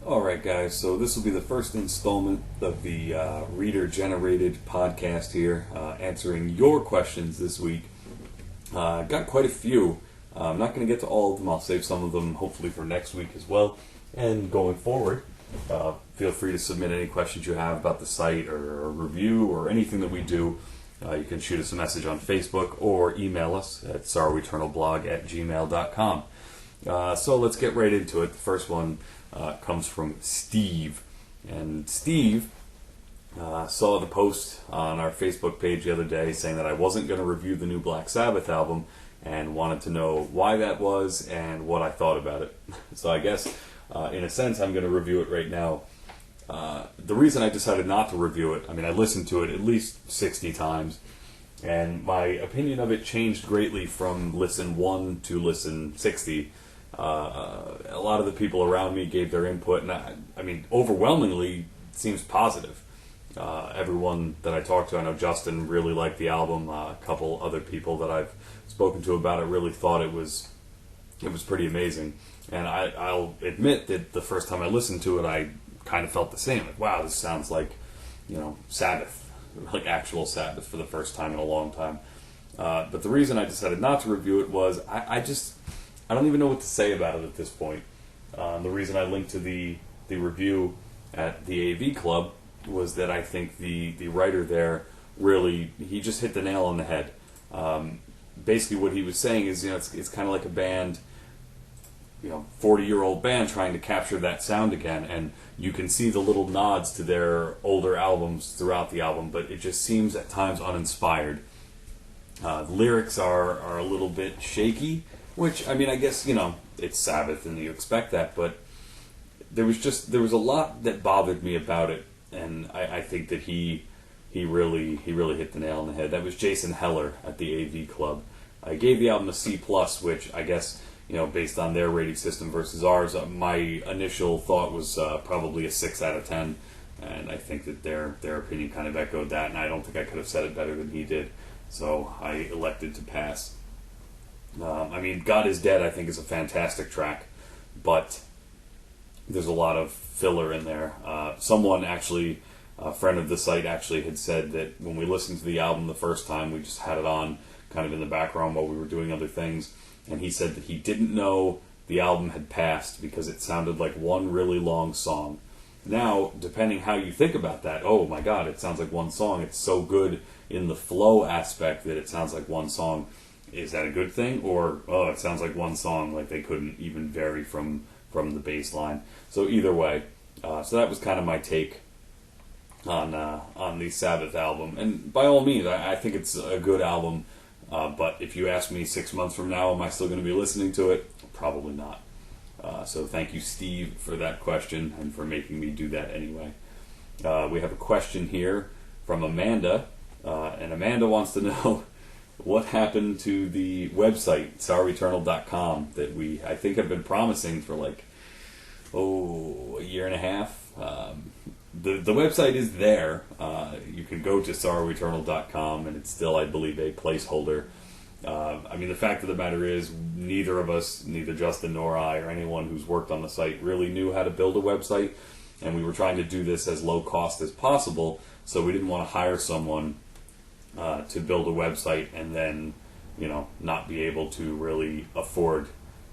Alright, guys, so this will be the first installment of the reader-generated podcast here, answering your questions this week. Got quite a few. I'm not going to get to all of them. I'll save some of them hopefully for next week as well. And going forward, feel free to submit any questions you have about the site or a review or anything that we do. You can shoot us a message on Facebook or email us at sorroweternalblog@gmail.com. So let's get right into it. The first one comes from Steve. And Steve saw the post on our Facebook page the other day saying that I wasn't going to review the new Black Sabbath album and wanted to know why that was and what I thought about it. So I guess, in a sense, I'm going to review it right now. The reason I decided not to review it, I listened to it at least 60 times, and my opinion of it changed greatly from listen 1 to listen 60. A lot of the people around me gave their input, and overwhelmingly it seems positive. Everyone that I talked to, I know Justin really liked the album. A couple other people that I've spoken to about it really thought it was pretty amazing. And I'll admit that the first time I listened to it, I kind of felt the same. Like, wow, this sounds like, Sabbath, like actual Sabbath for the first time in a long time. But the reason I decided not to review it was I don't even know what to say about it at this point. The reason I linked to the review at the AV Club was that I think the writer there really, he just hit the nail on the head. Basically what he was saying is, it's kind of like a band, 40-year-old band trying to capture that sound again, and you can see the little nods to their older albums throughout the album, but it just seems at times uninspired. The lyrics are a little bit shaky, which, I guess, it's Sabbath and you expect that, but there was a lot that bothered me about it, and I think that he really hit the nail on the head. That was Jason Heller at the AV Club. I gave the album a C+, which I guess, based on their rating system versus ours, my initial thought was probably a 6 out of 10, and I think that their opinion kind of echoed that, and I don't think I could have said it better than he did, so I elected to pass. God is Dead, I think, is a fantastic track, but there's a lot of filler in there. Someone actually, a friend of the site actually had said that when we listened to the album the first time, we just had it on kind of in the background while we were doing other things, and he said that he didn't know the album had passed because it sounded like one really long song. Now, depending how you think about that, oh my god, it sounds like one song. It's so good in the flow aspect that it sounds like one song. Is that a good thing? Or, oh, it sounds like one song, like they couldn't even vary from the bass line. So either way, so that was kind of my take on the Sabbath album. And by all means, I think it's a good album, but if you ask me 6 months from now, am I still going to be listening to it? Probably not. So thank you, Steve, for that question and for making me do that anyway. We have a question here from Amanda, and Amanda wants to know what happened to the website, sorroweternal.com, that I think have been promising for a year and a half. The website is there. You can go to sorroweternal.com, and it's still, I believe, a placeholder. The fact of the matter is, neither of us, neither Justin nor I, or anyone who's worked on the site, really knew how to build a website, and we were trying to do this as low cost as possible, so we didn't want to hire someone to build a website and then, not be able to really afford,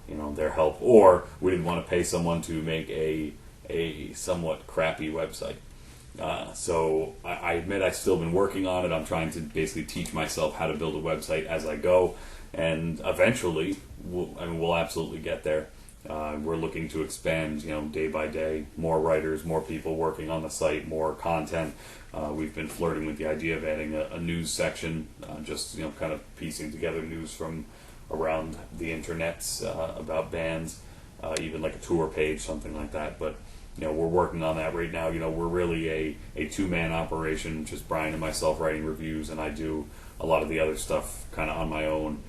their help, or we didn't want to pay someone to make a somewhat crappy website. So I admit I've still been working on it. I'm trying to basically teach myself how to build a website as I go, and eventually we'll absolutely get there. We're looking to expand, day by day, more writers, more people working on the site, more content. We've been flirting with the idea of adding a news section, just, kind of piecing together news from around the internets about bands, even like a tour page, something like that. But, we're working on that right now. We're really a two-man operation, just Brian and myself writing reviews, and I do a lot of the other stuff kind of on my own.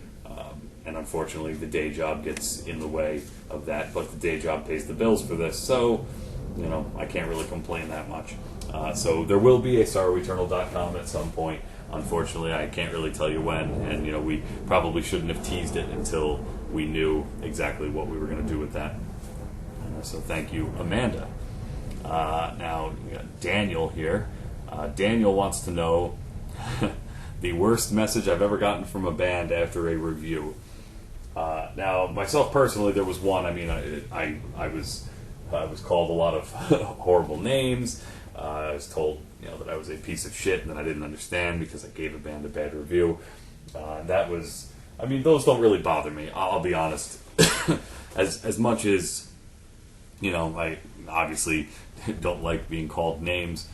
And unfortunately, the day job gets in the way of that, but the day job pays the bills for this, so, I can't really complain that much. So there will be a sorroweternal.com at some point. Unfortunately, I can't really tell you when, and we probably shouldn't have teased it until we knew exactly what we were going to do with that. So thank you, Amanda. Now, we got Daniel here. Daniel wants to know the worst message I've ever gotten from a band after a review. Now, myself personally, there was one. I mean, I was called a lot of horrible names. I was told, that I was a piece of shit and that I didn't understand because I gave a band a bad review. That was, I mean, those don't really bother me. I'll be honest. as much as, I obviously don't like being called names.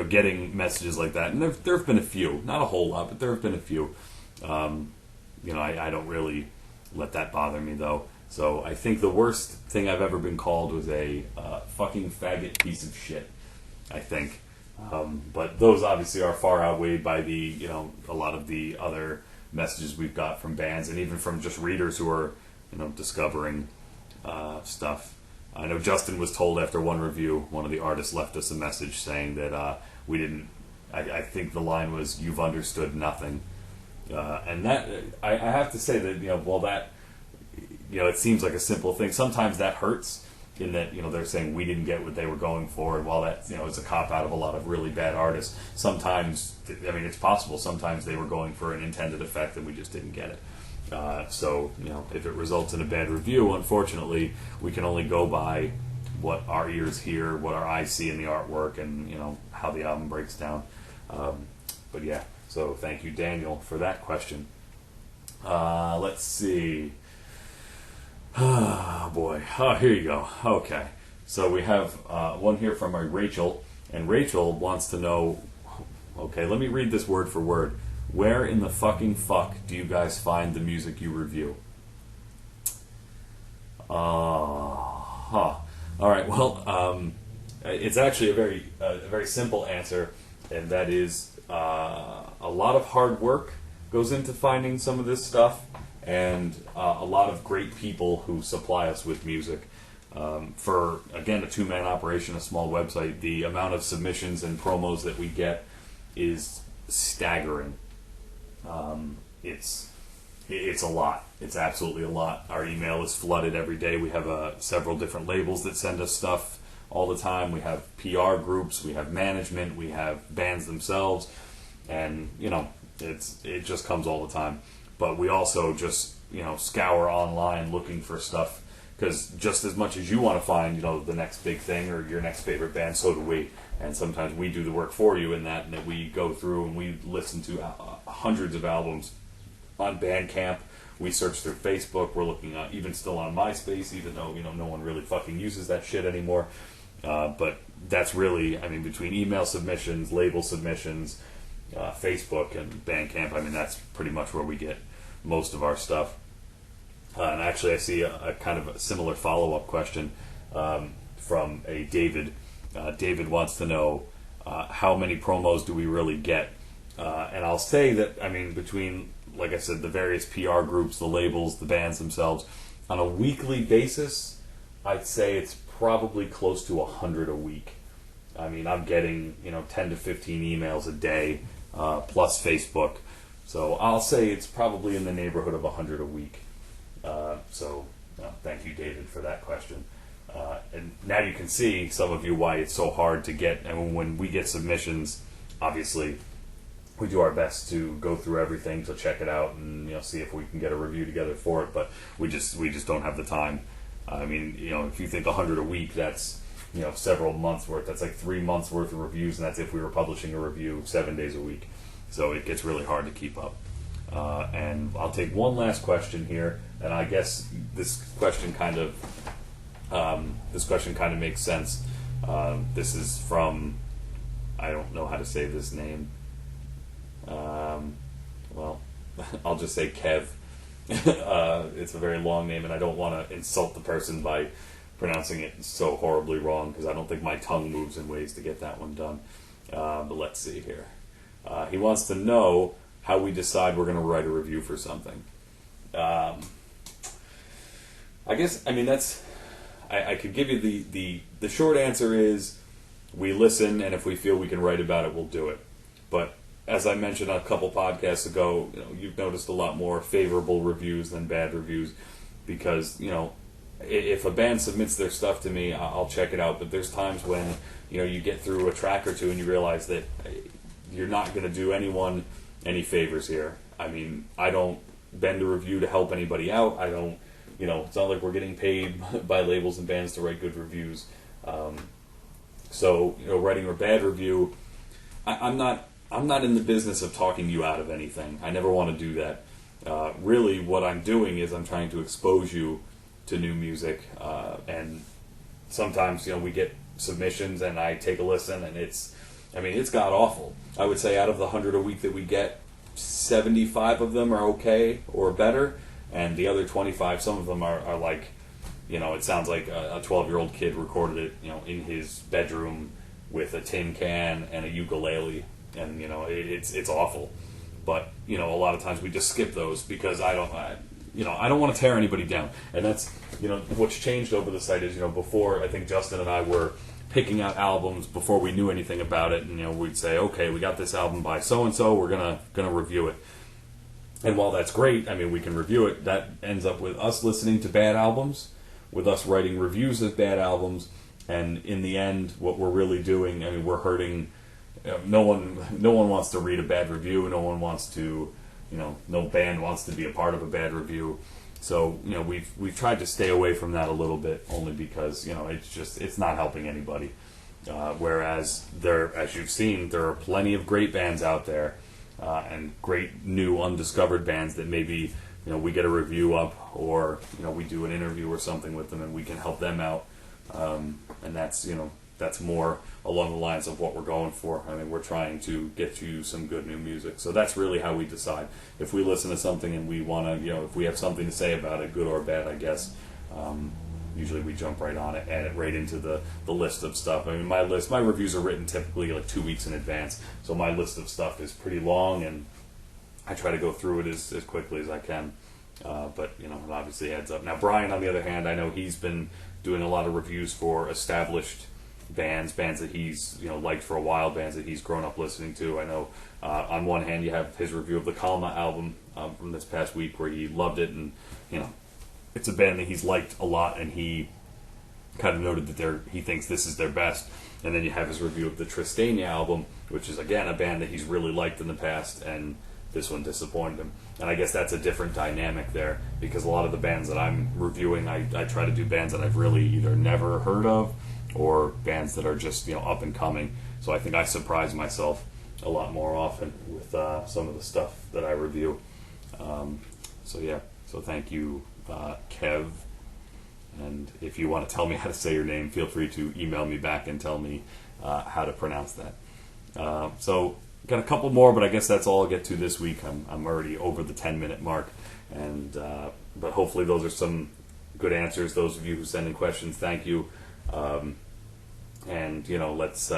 Getting messages like that, and there have been a few, not a whole lot, but there have been a few. I don't really let that bother me though. So I think the worst thing I've ever been called was a fucking faggot piece of shit. I think, but those obviously are far outweighed by the a lot of the other messages we've got from bands and even from just readers who are discovering stuff. I know Justin was told after one review, one of the artists left us a message saying that we didn't. I think the line was, "You've understood nothing," and that I have to say that while that it seems like a simple thing, sometimes that hurts. In that they're saying we didn't get what they were going for, and while that is a cop out of a lot of really bad artists, sometimes it's possible. Sometimes they were going for an intended effect and we just didn't get it. So if it results in a bad review, unfortunately, we can only go by what our ears hear, what our eyes see in the artwork, and how the album breaks down. But yeah, so thank you, Daniel, for that question. Let's see. Oh boy. Oh, here you go. Okay. So we have one here from Rachel, and Rachel wants to know. Okay, let me read this word for word. Where in the fucking fuck do you guys find the music you review? All right. Well, it's actually a very simple answer, and that is a lot of hard work goes into finding some of this stuff, and a lot of great people who supply us with music. For again, a two-man operation, a small website, the amount of submissions and promos that we get is staggering. It's a lot. It's absolutely a lot. Our email is flooded every day. We have several different labels that send us stuff all the time. We have PR groups, we have management, we have bands themselves, and it just comes all the time. But we also just scour online looking for stuff, because just as much as you want to find the next big thing or your next favorite band, so do we. And sometimes we do the work for you in that we go through and we listen to hundreds of albums on Bandcamp. We search through Facebook. We're looking even still on MySpace, even though no one really fucking uses that shit anymore. But that's really, between email submissions, label submissions, Facebook, and Bandcamp, that's pretty much where we get most of our stuff. And actually, I see a kind of a similar follow-up question from a David. David wants to know how many promos do we really get? And I'll say that, between, like I said, the various PR groups, the labels, the bands themselves, on a weekly basis, I'd say it's probably close to 100 a week. I'm getting 10 to 15 emails a day, plus Facebook. So I'll say it's probably in the neighborhood of 100 a week. Thank you, David, for that question. And now you can see, some of you, why it's so hard to get. And when we get submissions, obviously, we do our best to go through everything to check it out and see if we can get a review together for it. But we just don't have the time. If you think 100 a week, that's several months worth. That's like 3 months worth of reviews, and that's if we were publishing a review 7 days a week. So it gets really hard to keep up. And I'll take one last question here, and I guess this question kind of makes sense. This is from, I don't know how to say this name. Well, I'll just say Kev. It's a very long name, and I don't want to insult the person by pronouncing it so horribly wrong, because I don't think my tongue moves in ways to get that one done. But let's see here. He wants to know how we decide we're going to write a review for something. I guess, that's... I could give you the short answer is we listen, and if we feel we can write about it, we'll do it. But as I mentioned a couple podcasts ago, you've noticed a lot more favorable reviews than bad reviews, because if a band submits their stuff to me, I'll check it out. But there's times when you get through a track or two and you realize that you're not going to do anyone any favors here. I mean, I don't bend a review to help anybody out. I don't, it's not like we're getting paid by labels and bands to write good reviews. So writing a bad review, I'm not in the business of talking you out of anything. I never want to do that. Really, what I'm doing is I'm trying to expose you to new music, and sometimes we get submissions and I take a listen and it's god awful. I would say out of the 100 a week that we get, 75 of them are okay or better, and the other 25, some of them are like, it sounds like a 12-year-old kid recorded it, in his bedroom with a tin can and a ukulele, and it's awful. But a lot of times we just skip those because I don't want to tear anybody down, and that's what's changed over the site is before I think Justin and I were picking out albums before we knew anything about it, and we'd say, okay, we got this album by so and so, we're gonna review it. And while that's great, we can review it. That ends up with us listening to bad albums, with us writing reviews of bad albums, and in the end, what we're really doing, we're hurting. No one wants to read a bad review. No one wants to, no band wants to be a part of a bad review. So we've tried to stay away from that a little bit, only because it's not helping anybody. Whereas as you've seen, there are plenty of great bands out there, and great new undiscovered bands that maybe we get a review up, or we do an interview or something with them, and we can help them out. And that's more along the lines of what we're going for. We're trying to get you some good new music. So that's really how we decide. If we listen to something and we want to, if we have something to say about it, good or bad, I guess, usually we jump right on it, add it right into the list of stuff. My reviews are written typically like 2 weeks in advance. So my list of stuff is pretty long, and I try to go through it as quickly as I can. But, it obviously adds up. Now, Brian, on the other hand, I know he's been doing a lot of reviews for established bands that he's liked for a while, bands that he's grown up listening to. I know on one hand you have his review of the Kalma album from this past week, where he loved it, and it's a band that he's liked a lot, and he kind of noted that he thinks this is their best. And then you have his review of the Tristania album, which is again a band that he's really liked in the past, and this one disappointed him. And I guess that's a different dynamic there, because a lot of the bands that I'm reviewing, I try to do bands that I've really either never heard of, or bands that are just up and coming. So I think I surprise myself a lot more often with some of the stuff that I review. So thank you, Kev. And if you want to tell me how to say your name, feel free to email me back and tell me how to pronounce that. So got a couple more, but I guess that's all I'll get to this week. I'm already over the 10-minute mark, and but hopefully those are some good answers. Those of you who send in questions, thank you. And let's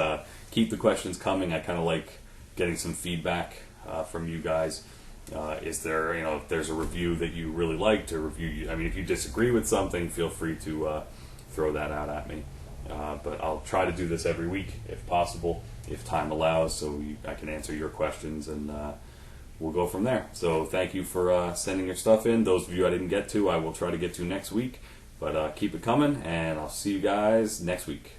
keep the questions coming. I kind of like getting some feedback from you guys. Is there, if there's a review that you really liked, or review, if you disagree with something, feel free to throw that out at me. But I'll try to do this every week if possible, if time allows, so I can answer your questions, and we'll go from there. So thank you for sending your stuff in. Those of you I didn't get to, I will try to get to next week. But keep it coming, and I'll see you guys next week.